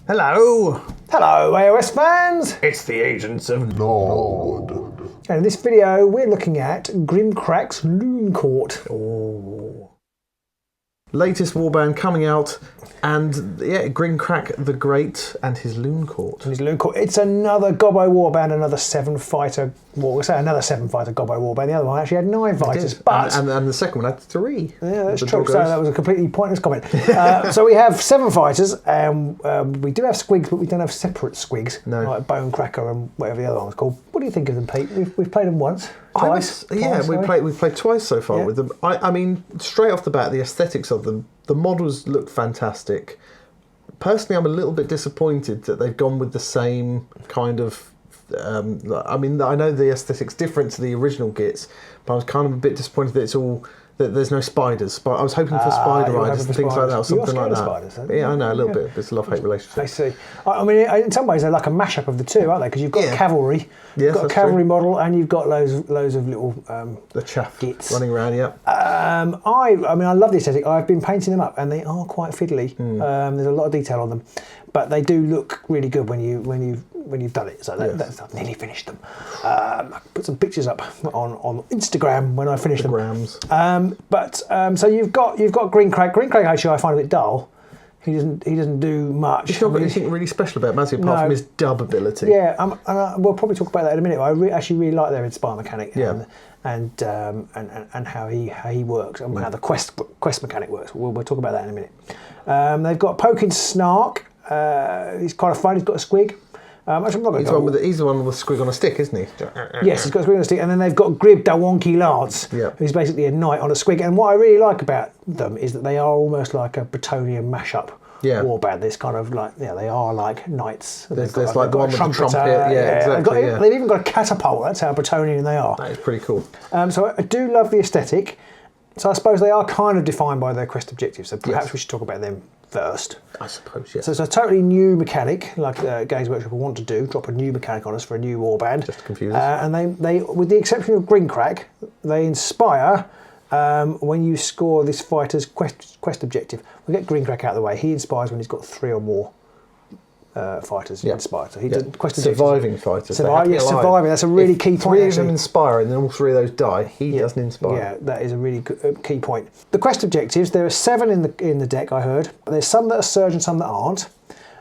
Hello! Hello, AOS fans! It's the agents of Gnarlwood. And in this video, we're looking at Grinkrak's Looncourt. Oh. Latest warband coming out, and yeah, Grinkrak the Great and his Looncourt. It's another Gobbo warband, another 7-fighter. Well, we'll say another 7-fighter Gobbo warband. The other one actually had 9 fighters, but and the second one had 3. Yeah, that's true. So that was a completely pointless comment. So we have 7 fighters, and we do have squigs, but we don't have separate squigs, like Bone Cracker and whatever the other one was called. What do you think of them, Pete? We've played them once. Twice, we've played twice so far with them. I mean, straight off the bat, the aesthetics of them, the models look fantastic. Personally, I'm a little bit disappointed that they've gone with the same kind of. I mean, I know the aesthetics different to the original Gits, but I was kind of a bit disappointed that there's no spiders. But I was hoping for spider riders and things like that, or something like that. Spiders, yeah, I know a little bit. It's a love-hate relationship. I see. I mean, in some ways, they're like a mashup of the two, aren't they? Because you've got cavalry, you've got a cavalry model, and you've got loads of little the chaff Gits running around. Yeah. I mean, I love the aesthetic. I've been painting them up, and they are quite fiddly. There's a lot of detail on them, but they do look really good when you've done it. So I've nearly finished them. I put some pictures up on Instagram when I finish them. So you've got Grinkrak. Grinkrak actually I find a bit dull. He doesn't do much. He's not got anything really special about Mazzy apart from his dub ability. Yeah, and we'll probably talk about that in a minute. I actually really like their Inspire mechanic and how he works and how the quest mechanic works. We'll talk about that in a minute. They've got Poking Snark. He's quite fun. He's got a squig. He's the one with a squig on a stick, isn't he? Yes, he's got a squig on a stick. And then they've got Grib Dawonki Lance, who's basically a knight on a squig. And what I really like about them is that they are almost like a Bretonnian mashup warband. This kind of like, they are like knights. There's like the one with the trumpet. Exactly. They've even got a catapult. That's how Bretonnian they are. That is pretty cool. So I do love the aesthetic. So I suppose they are kind of defined by their quest objectives. So perhaps we should talk about them first. I suppose, yes. So it's a totally new mechanic, like Games Workshop will want to do, drop a new mechanic on us for a new warband. Just to confuse us. And they, with the exception of Grinkrak, they inspire when you score this fighter's quest objective. We'll get Grinkrak out of the way. He inspires when he's got 3 or more fighters inspired. So he does quest surviving fighters. Surviving. That's a really key point. 3 of them inspire, and then all 3 of those die. He doesn't inspire. Yeah, that is a really key point. The quest objectives. There are 7 in the deck. I heard. There's some that are surge and some that aren't.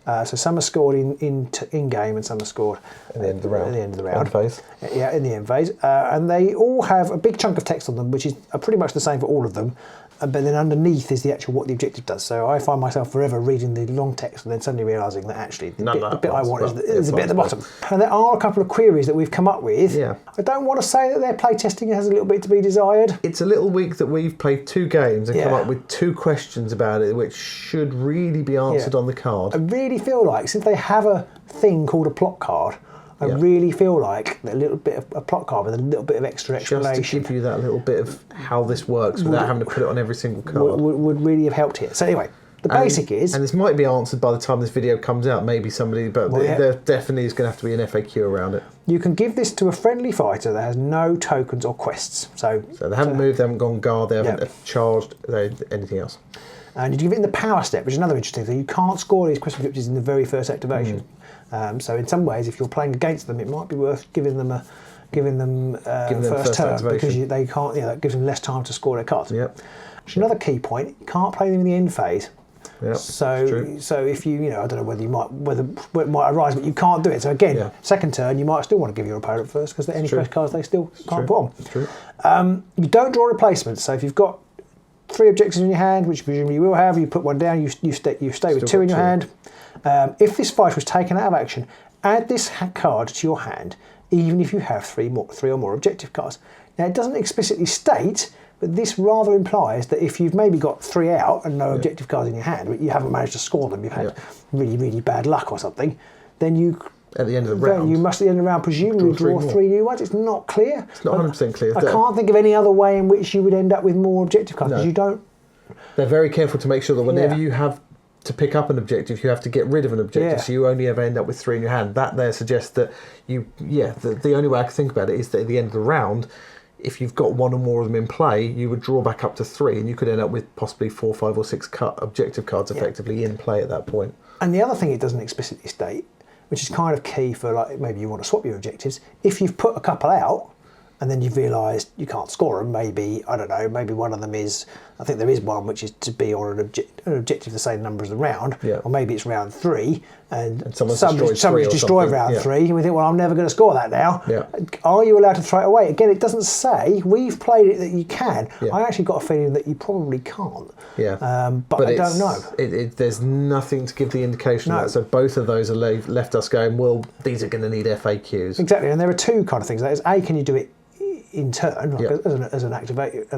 So some are scored in game, and some are scored at the end of the round. At the end of the round. End phase. Yeah, in the end phase. And they all have a big chunk of text on them, which is pretty much the same for all of them. But then underneath is the actual what the objective does. So I find myself forever reading the long text and then suddenly realising that actually the bit I want is the bit at the bottom. And there are a couple of queries that we've come up with. Yeah. I don't want to say that their playtesting has a little bit to be desired. It's a little weak that we've played 2 games and come up with 2 questions about it, which should really be answered on the card. I really feel like, since they have a thing called a plot card, I really feel like a little bit of a plot card with a little bit of extra explanation. Just to give you that little bit of how this works without having to put it on every single card. Would really have helped here. So anyway, the basic is... And this might be answered by the time this video comes out, maybe somebody, but there definitely is going to have to be an FAQ around it. You can give this to a friendly fighter that has no tokens or quests. So they haven't moved, they haven't gone guard, they haven't charged, anything else. And you give it in the power step, which is another interesting thing. You can't score these quest objectives in the very first activation. So in some ways, if you're playing against them, it might be worth giving them first turn because they can't. That gives them less time to score their cards. Yep. Which is another key point. You can't play them in the end phase. Yep. So if you I don't know whether it might arise, but you can't do it. So again, second turn, you might still want to give your opponent first because any quest cards they still can't put on. You don't draw replacements. So if you've got 3 objectives in your hand, which presumably you will have, you put one down, you stay with 2 in your hand. If this fight was taken out of action, add this card to your hand, even if you have 3 or more objective cards. Now, it doesn't explicitly state, but this rather implies that if you've maybe got 3 out and no objective cards in your hand, but you haven't managed to score them, you've had really, really bad luck or something, then you... At the end of the round. You must, at the end of the round, presumably draw 3 new ones. It's not clear. It's not 100% clear. I can't think of any other way in which you would end up with more objective cards, because you don't... They're very careful to make sure that whenever you have to pick up an objective, you have to get rid of an objective, so you only ever end up with 3 in your hand. That there suggests that the only way I can think about it is that at the end of the round, if you've got one or more of them in play, you would draw back up to 3, and you could end up with possibly 4, 5, or 6 objective cards effectively in play at that point. And the other thing it doesn't explicitly state, which is kind of key for like maybe you want to swap your objectives, if you've put a couple out and then you've realised you can't score them, maybe, I don't know, maybe one of them is, I think there is one which is to be on an objective the same number as the round, or maybe it's round 3 and somebody's destroyed round 3 and we think, well, I'm never going to score that now. Are you allowed to throw it away? Again, it doesn't say. We've played it that you can. I actually got a feeling that you probably can't. But I don't know. There's nothing to give the indication of that. So both of those are left us going, well, these are going to need FAQs. Exactly, and there are two kind of things. That is, A, can you do it in turn, like as an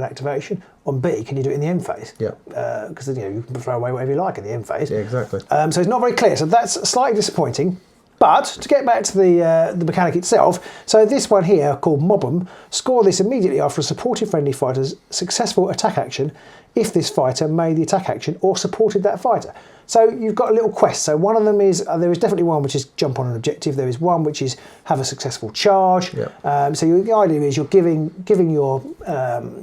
activation? On B, can you do it in the end phase? Because you can throw away whatever you like in the end phase. Exactly. So it's not very clear. So that's slightly disappointing. But to get back to the mechanic itself, so this one here called Mob 'em, score this immediately after a supported friendly fighter's successful attack action if this fighter made the attack action or supported that fighter. So you've got a little quest. So one of them is, there is definitely one which is jump on an objective. There is one which is have a successful charge. So the idea is you're giving your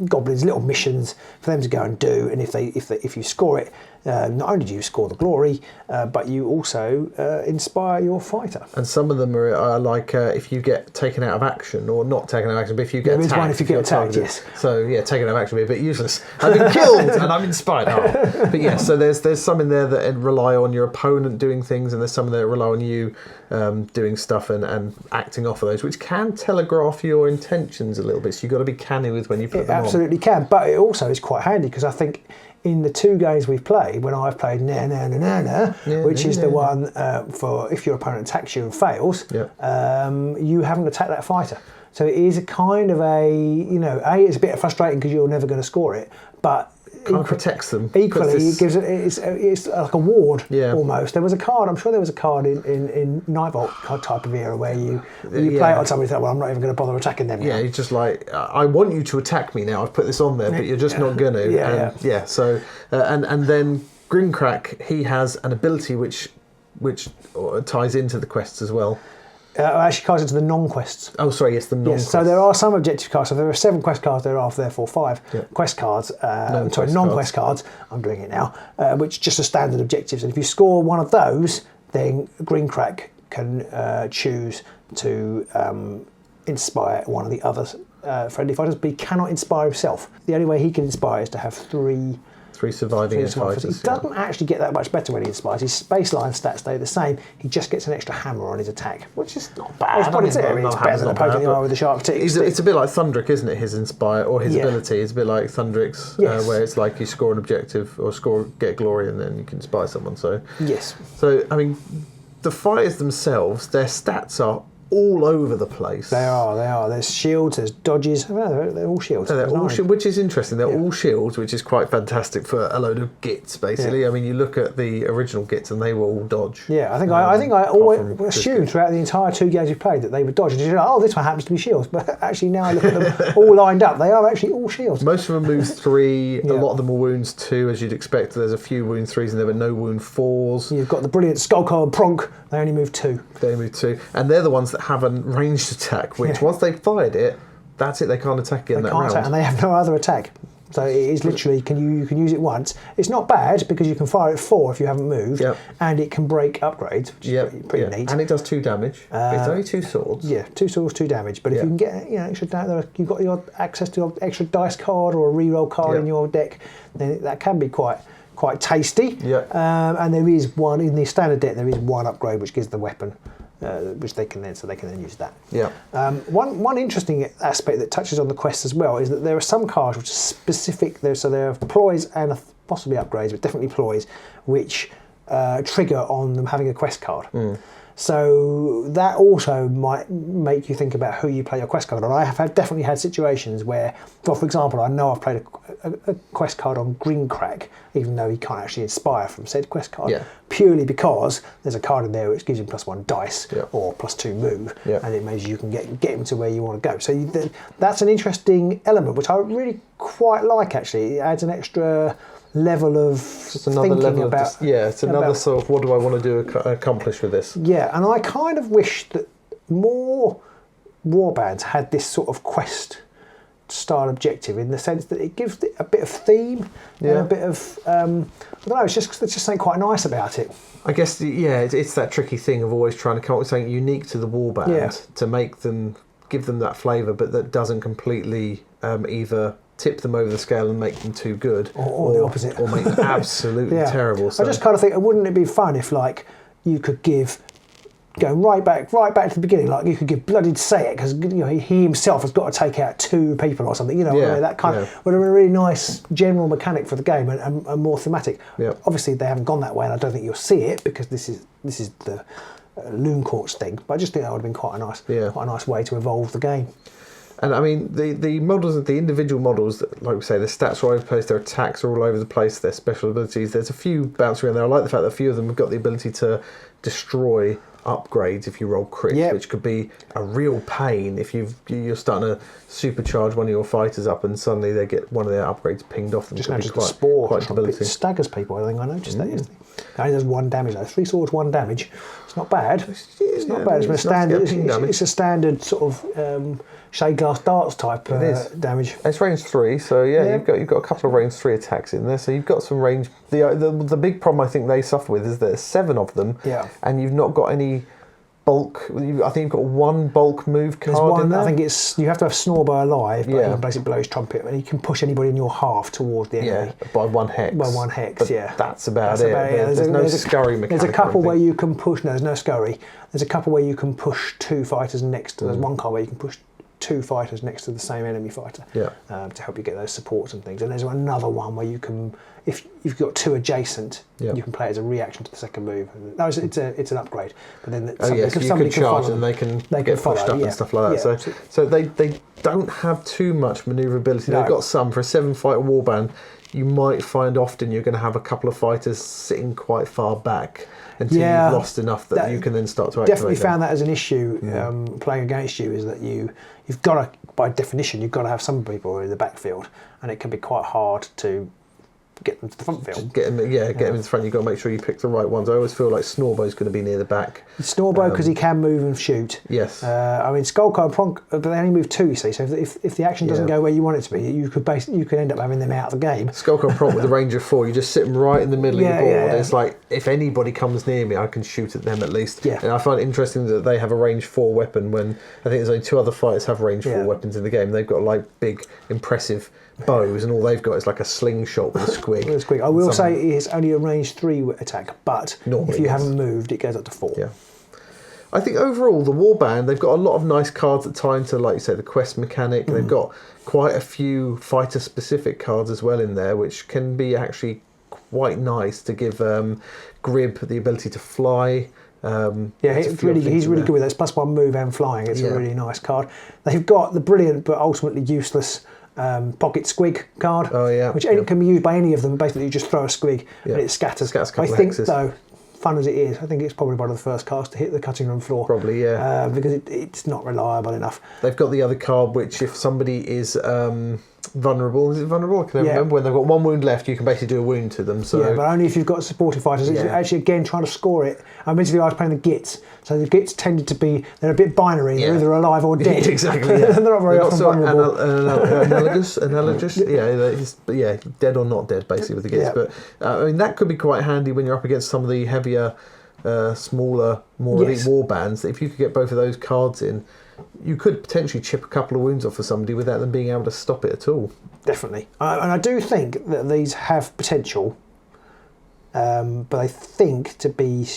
goblins little missions for them to go and do, and if you score it, not only do you score the glory, but you also inspire your fighter. And some of them are like if you get taken out of action, or not taken out of action, but if you get attacked. There is one if you get attacked, yes. So taken out of action would be a bit useless. I've been killed and I'm inspired. But yes, so there's some in there that rely on your opponent doing things, and there's some that rely on you doing stuff and acting off of those, which can telegraph your intentions a little bit. So you've got to be canny with when you put them on. It absolutely can, but it also is quite handy because I think in the 2 games we've played, when I've played which is the one for if your opponent attacks you and fails, you haven't attacked that fighter. So it is a kind of it's a bit frustrating because you're never going to score it, but kind of protects them. Equally, it gives it's like a ward almost. There was a card. I'm sure there was a card in Nightvault type of era where you play it on somebody and think, well, I'm not even going to bother attacking them. Yeah, it's just like I want you to attack me now. I've put this on there, but you're just not going to. So and then Grinkrak, he has an ability which ties into the quests as well. Actually ties into the non-quests. Oh, sorry, yes, the non-quests. Yes, so there are some objective cards. So there are 7 quest cards, there are therefore 5 quest cards. Non-quest cards. I'm doing it now, which just are standard objectives. And if you score one of those, then Grinkrak can choose to inspire one of the other friendly fighters, but he cannot inspire himself. The only way he can inspire is to have 3 surviving fighters. He doesn't actually get that much better when he inspires. His baseline stats stay the same. He just gets an extra hammer on his attack, which is not bad. It's better than poking the eye with a sharp stick. It's a bit like Thundrick, isn't it? His inspire or his ability is a bit like Thundrick's, where it's like you score an objective or get glory, and then you can inspire someone. So So I mean, the fighters themselves, their stats are all over the place. They are. There's shields, there's dodges. They're all shields. So they're all which is interesting. They're all shields, which is quite fantastic for a load of gits, basically. I mean, you look at the original gits and they were all dodge. Yeah, I think I always assumed throughout the entire 2 games we played that they were dodge. And you're like, oh, this one happens to be shields. But actually now I look at them all lined up. They are actually all shields. Most of them moves 3. A lot of them are wounds 2, as you'd expect. There's a few wound 3s and there were no wound 4s. You've got the brilliant Skullcar and Pronk. They only move 2. They move 2. And they're the ones that have a ranged attack, which once they've fired it, that's it. They can't attack again that round. And they have no other attack. So it is literally, you can use it once. It's not bad because you can fire it 4 if you haven't moved, and it can break upgrades, which is pretty neat. And it does 2 damage. It's only 2 swords. Yeah, 2 swords, 2 damage. But if you can get extra damage, you've got your access to your extra dice card or a reroll card in your deck, then that can be quite tasty. And there is one in the standard deck. There is one upgrade which gives the weapon. Which they can then use that. One interesting aspect that touches on the quest as well is that there are some cards which are specific. So there are ploys and possibly upgrades, but definitely ploys, which trigger on them having a quest card. So that also might make you think about who you play your quest card on. I have definitely had situations where, well, for example, I know I've played a quest card on Grinkrak, even though he can't actually inspire from said quest card, purely because there's a card in there which gives him +1 dice or +2 move, and it means you can get him to where you want to go. So that's an interesting element, which I really quite like, actually. It adds an extra level of it's another sort of what do I want to accomplish with this. And I kind of wish that more warbands had this sort of quest style objective in the sense that it gives it a bit of theme and a bit of I don't know. It's just something quite nice about it. I guess it's that tricky thing of always trying to come up with something unique to the warband to make them give them that flavour, but that doesn't completely either tip them over the scale and make them too good, or the opposite, or make them absolutely terrible. So I just kind of think, wouldn't it be fun if like you could give. Going right back to the beginning, like you could give bloodied say it because he himself has got to take out 2 people or something. That kind of would have been a really nice general mechanic for the game and more thematic. Yeah. Obviously, they haven't gone that way, and I don't think you'll see it because this is the Looncourt's thing. But I just think that would have been quite a nice way to evolve the game. And I mean, the models, the individual models, like we say, their stats are all over the place, their attacks are all over the place, their special abilities. There's a few bouncing around there. I like the fact that a few of them have got the ability to destroy upgrades if you roll crits, which could be a real pain if you're starting to supercharge one of your fighters up and suddenly they get one of their upgrades pinged off them. Just noticed the spore quite debilitating. Staggers people. I think I noticed that yesterday. Only does 1 damage though. 3 swords, 1 damage. It's not bad. It's not bad. It's a standard sort of shade glass darts type damage. It's range 3, so you've got a couple of range 3 attacks in there. So you've got some range. The big problem I think they suffer with is there's 7 of them, and you've not got any bulk. I think you've got 1 bulk move card in there. I think it's you have to have Snorbur alive, but he can basically blow his trumpet, and he can push anybody in your half towards the enemy. By 1 hex. By 1 hex, but that's about it. There's no scurry mechanic. There's a couple where you can push. No, there's no scurry. There's a couple where you can push 2 fighters next to. There's 1 card where you can push 2 fighters next to the same enemy fighter to help you get those supports and things. And there's another one where you can, if you've got 2 adjacent, you can play it as a reaction to the second move. No, it's an upgrade. But then somebody can charge and they can get pushed up and stuff like that. So they don't have too much manoeuvrability. They've got some. For a 7-fighter warband, you might find often you're going to have a couple of fighters sitting quite far back until you've lost enough that you can then start to activate. Definitely found that as an issue playing against you, is that you've got to, by definition, you've got to have some people in the backfield, and it can be quite hard to get them to the front field. Get them in the front. You've got to make sure you pick the right ones. I always feel like Snorbo's going to be near the back. Snorbo, because he can move and shoot. Yes. I mean, Skullcar and Pronk, but they only move 2, you see. So if the action doesn't go where you want it to be, you could end up having them out of the game. Skullcar and Pronk with a range of 4, you just sit them right in the middle of your board. It's like, if anybody comes near me, I can shoot at them at least. Yeah. And I find it interesting that they have a range 4 weapon when I think there's only 2 other fighters have range 4 weapons in the game. They've got like big, impressive bows, and all they've got is like a slingshot with a squig. I will say it's only a range 3 attack, but normally if you haven't moved, it goes up to 4. Yeah. I think overall, the warband, they've got a lot of nice cards that tie into, like you say, the quest mechanic. They've got quite a few fighter-specific cards as well in there, which can be actually quite nice to give Grib the ability to fly. He's really good with that. It's +1 move and flying. It's a really nice card. They've got the brilliant but ultimately useless pocket squig card, which can be used by any of them. Basically, you just throw a squig and it scatters. I think, though, fun as it is, I think it's probably one of the first cards to hit the cutting room floor. Probably, because it's not reliable enough. They've got the other card, which if somebody is vulnerable, is it vulnerable? I can never remember. When they've got 1 wound left, you can basically do a wound to them. So but only if you've got supportive fighters. It's actually, again, trying to score it. Basically, I was playing the Gits. So the Gits tended to be, they're a bit binary. They're either alive or dead. Exactly. They're not very often vulnerable. Analogous. Dead or not dead, basically, with the Gits. But I mean, that could be quite handy when you're up against some of the heavier, smaller, more elite warbands. If you could get both of those cards in, you could potentially chip a couple of wounds off of somebody without them being able to stop it at all. Definitely. And I do think that these have potential, but I think to be,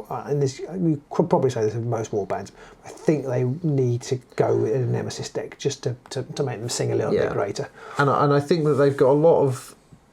and this, you could probably say this of most warbands, I think they need to go in a Nemesis deck just to make them sing a little bit greater. And I think that they've got a lot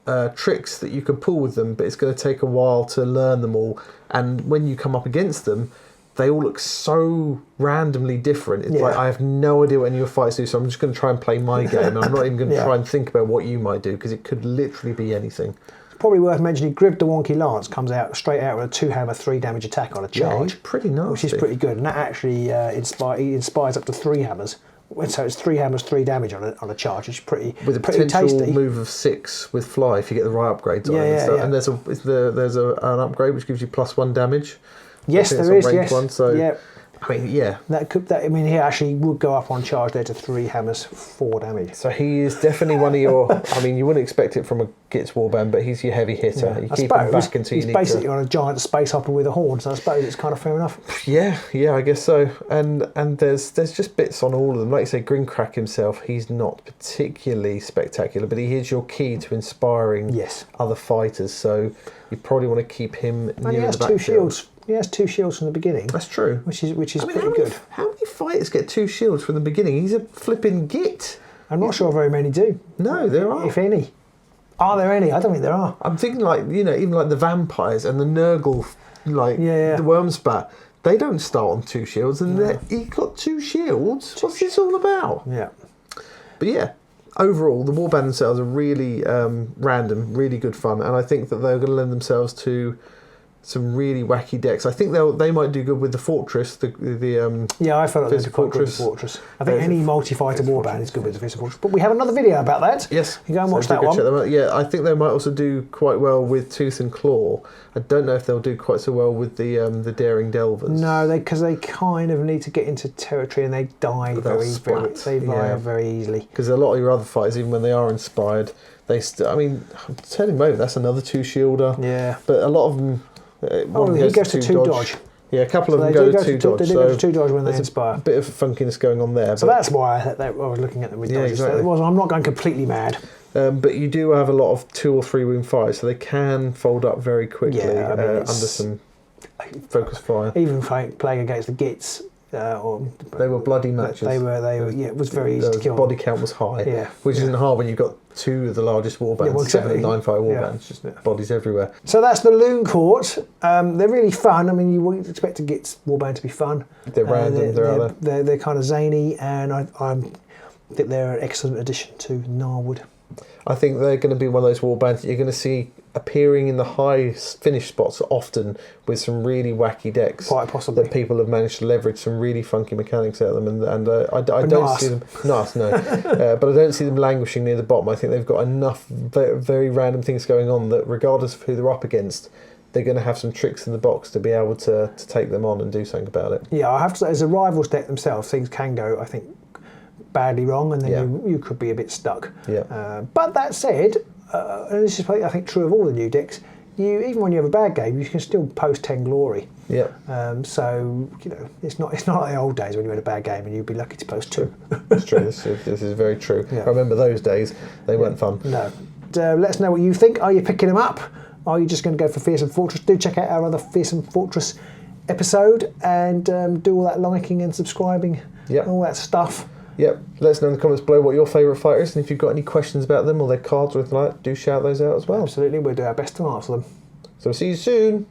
of tricks that you can pull with them, but it's going to take a while to learn them all. And when you come up against them, they all look so randomly different. It's like, I have no idea what any of your fights do, so I'm just going to try and play my game. And I'm not even going to try and think about what you might do, because it could literally be anything. It's probably worth mentioning, Grib the Wonky Lance comes out straight out with a 2-hammer, 3 damage attack on a charge. Yeah, pretty nasty. Which is pretty good. And that actually inspires up to 3 hammers. So it's 3 hammers, 3 damage on a charge, which is pretty tasty. With a potential move of 6 with fly if you get the right upgrades on it and stuff. And there's an upgrade which gives you +1 damage. Yes, there is. One, so I mean, yeah. I mean, he actually would go up on charge there to 3 hammers, 4 damage. So he is definitely one of your... I mean, you wouldn't expect it from a Gitz warband, but he's your heavy hitter. Yeah. You keep him back until you need to... He's basically on a giant space hopper with a horn, so I suppose it's kind of fair enough. Yeah, I guess so. And there's just bits on all of them. Like you say, Grinkrak himself, he's not particularly spectacular, but he is your key to inspiring other fighters, so you probably want to keep him near the back. And he has 2 shields. He has 2 shields from the beginning. That's true. Which is pretty good. How many fighters get 2 shields from the beginning? He's a flipping git. I'm not sure very many do. No, there are. If any. Are there any? I don't think there are. I'm thinking even like the vampires and the Nurgle, the Wormspat, they don't start on 2 shields, and he got 2 shields. What's this all about? Yeah. But yeah, overall, the warband themselves are really random, really good fun, and I think that they're going to lend themselves to some really wacky decks. I think they might do good with the Fortress. I felt like they'd be quite good with the Fortress. I think any multi-fighter warband is good with the Fist Fortress. But we have another video about that. Yes. You go and watch that one. Check them out. Yeah, I think they might also do quite well with Tooth and Claw. I don't know if they'll do quite so well with the Daring Delvers. No, because they kind of need to get into territory and they die very easily. Because a lot of your other fighters, even when they are inspired, I'm telling you, maybe that's another 2-shielder. Yeah. But a lot of them... he goes to 2 dodge. Yeah, a couple of them go to 2 dodge. They do go to 2 dodge when they inspire. A bit of funkiness going on there. So that's why I was looking at them with dodges. Exactly. I'm not going completely mad. But you do have a lot of 2 or 3 wound fires, so they can fold up very quickly under some focus fire. Even playing against the Gits. They were bloody matches. They were. Yeah, it was very easy to kill. Body count was high, which isn't hard when you've got 2 of the largest warbands, 7 and 9 fire warbands, just bodies everywhere. So that's the Looncourt. They're really fun. I mean, you wouldn't expect to get warband to be fun. They're random. They're kind of zany, and I think they're an excellent addition to Gnarlwood. I think they're going to be one of those warbands that you're going to see appearing in the high finish spots often with some really wacky decks. Quite possibly. That people have managed to leverage some really funky mechanics out of them, and I don't see them... Nice, no. But I don't see them languishing near the bottom. I think they've got enough very, very random things going on that regardless of who they're up against, they're going to have some tricks in the box to be able to take them on and do something about it. Yeah, I have to say, as a rivals deck themselves, things can go, I think, badly wrong, and then you could be a bit stuck. Yeah. But that said, and this is I think true of all the new decks, even when you have a bad game, you can still post 10 glory. Yeah. So it's not like the old days when you had a bad game and you'd be lucky to post 2. That's true. This is very true. Yeah. I remember those days. They weren't fun. No. Let us know what you think. Are you picking them up? Are you just going to go for Fearsome Fortress? Do check out our other Fearsome Fortress episode and do all that liking and subscribing, all that stuff. Yep, let us know in the comments below what your favourite fighter is, and if you've got any questions about them or their cards or anything like that, do shout those out as well. Absolutely, we'll do our best to answer them. So we'll see you soon.